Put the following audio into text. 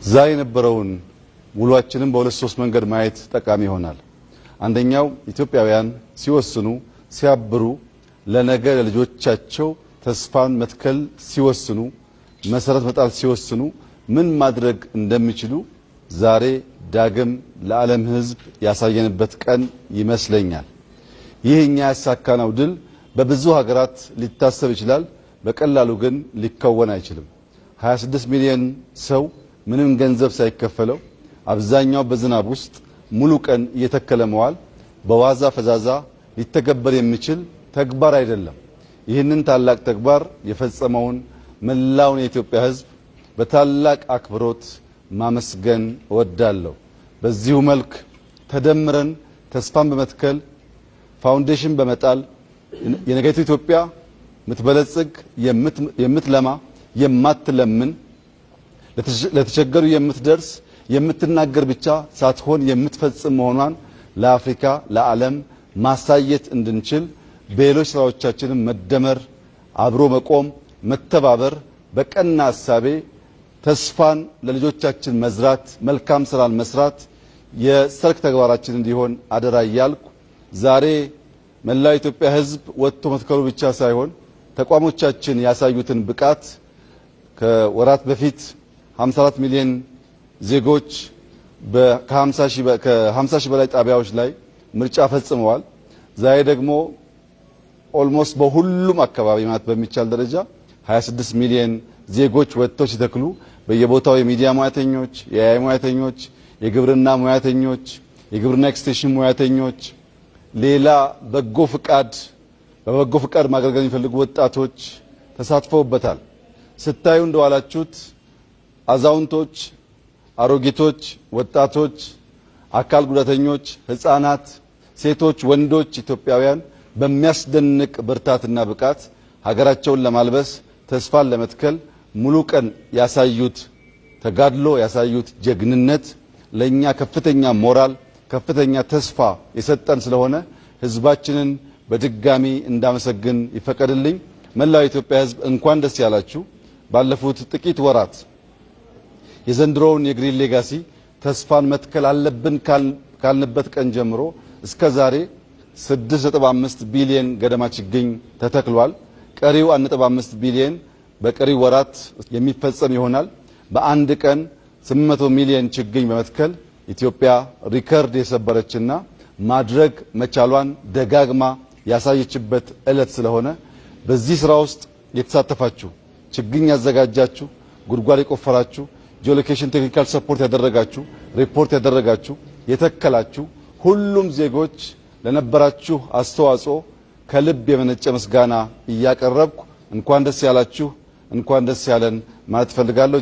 ዛሬ የነበረውን ውሏችንን በሁለት ሶስት መንገድ ማየት ጠቃሚ ይሆናል። አንደኛው ኢትዮጵያውያን ሲወስኑ ሲያብሩ ለነገ ለልጆቻቸው ተስፋን መትከል ሲወስኑ መሰረት መጣል ሲወስኑ ምን ማድረግ እንደሚችሉ ዛሬ ዳግም ለዓለም ሕዝብ ያሳየንበት ቀን ይመስለኛል። ይህኛ ያሳካነው ድል በብዙ ሀገራት ሊታሰብ ይችላል፣ በቀላሉ ግን ሊከወን አይችልም። 26 ሚሊዮን ሰው ምንም ገንዘብ ሳይከፈለው አብዛኛው በዝናብ ውስጥ ሙሉ ቀን እየተከለ መዋል በዋዛ ፈዛዛ ሊተገበር የሚችል ተግባር አይደለም። ይህንን ታላቅ ተግባር የፈጸመውን መላውን የኢትዮጵያ ሕዝብ በታላቅ አክብሮት ማመስገን እወዳለሁ። በዚሁ መልክ ተደምረን ተስፋን በመትከል ፋውንዴሽን በመጣል የነገይቱ ኢትዮጵያ የምትበለጽግ የምትለማ የማትለምን ለተቸገሩ የምትደርስ የምትናገር ብቻ ሳትሆን የምትፈጽም መሆኗን ለአፍሪካ ለዓለም ማሳየት እንድንችል በሌሎች ስራዎቻችንም መደመር፣ አብሮ መቆም፣ መተባበር፣ በቀና ሐሳቤ ተስፋን ለልጆቻችን መዝራት፣ መልካም ስራን መስራት የሰርክ ተግባራችን እንዲሆን አደራ እያልኩ ዛሬ መላው ኢትዮጵያ ሕዝብ ወጥቶ መትከሉ ብቻ ሳይሆን ተቋሞቻችን ያሳዩትን ብቃት ከወራት በፊት 54 ሚሊዮን ዜጎች ከ50 ሺህ በላይ ጣቢያዎች ላይ ምርጫ ፈጽመዋል። ዛሬ ደግሞ ኦልሞስት በሁሉም አካባቢ ማለት በሚቻል ደረጃ 26 ሚሊዮን ዜጎች ወጥተው ሲተክሉ በየቦታው የሚዲያ ሙያተኞች፣ የአይ ሙያተኞች፣ የግብርና ሙያተኞች፣ የግብርና ኤክስቴንሽን ሙያተኞች፣ ሌላ በበጎ ፍቃድ ማገልገል የሚፈልጉ ወጣቶች ተሳትፈውበታል። ስታዩ እንደዋላችሁት አዛውንቶች፣ አሮጊቶች፣ ወጣቶች፣ አካል ጉዳተኞች፣ ህፃናት፣ ሴቶች፣ ወንዶች ኢትዮጵያውያን በሚያስደንቅ ብርታትና ብቃት ሀገራቸውን ለማልበስ ተስፋን ለመትከል ሙሉ ቀን ያሳዩት ተጋድሎ ያሳዩት ጀግንነት ለኛ ከፍተኛ ሞራል ከፍተኛ ተስፋ የሰጠን ስለሆነ ህዝባችንን በድጋሚ እንዳመሰግን ይፈቀድልኝ። መላው የኢትዮጵያ ህዝብ እንኳን ደስ ያላችሁ። ባለፉት ጥቂት ወራት የዘንድሮውን የግሪን ሌጋሲ ተስፋን መትከል አለብን ካልንበት ቀን ጀምሮ እስከ ዛሬ 6.5 ቢሊዮን ገደማ ችግኝ ተተክሏል። ቀሪው 1.5 ቢሊዮን በቀሪው ወራት የሚፈጸም ይሆናል። በአንድ ቀን 800 ሚሊዮን ችግኝ በመትከል ኢትዮጵያ ሪከርድ የሰበረችና ማድረግ መቻሏን ደጋግማ ያሳየችበት ዕለት ስለሆነ በዚህ ስራ ውስጥ የተሳተፋችሁ ችግኝ ያዘጋጃችሁ፣ ጉድጓድ የቆፈራችሁ፣ ጂኦሎኬሽን ቴክኒካል ሰፖርት ያደረጋችሁ፣ ሪፖርት ያደረጋችሁ፣ የተከላችሁ ሁሉም ዜጎች ለነበራችሁ አስተዋጽኦ ከልብ የመነጨ ምስጋና እያቀረብኩ እንኳን ደስ ያላችሁ እንኳን ደስ ያለን ማለት ፈልጋለሁ።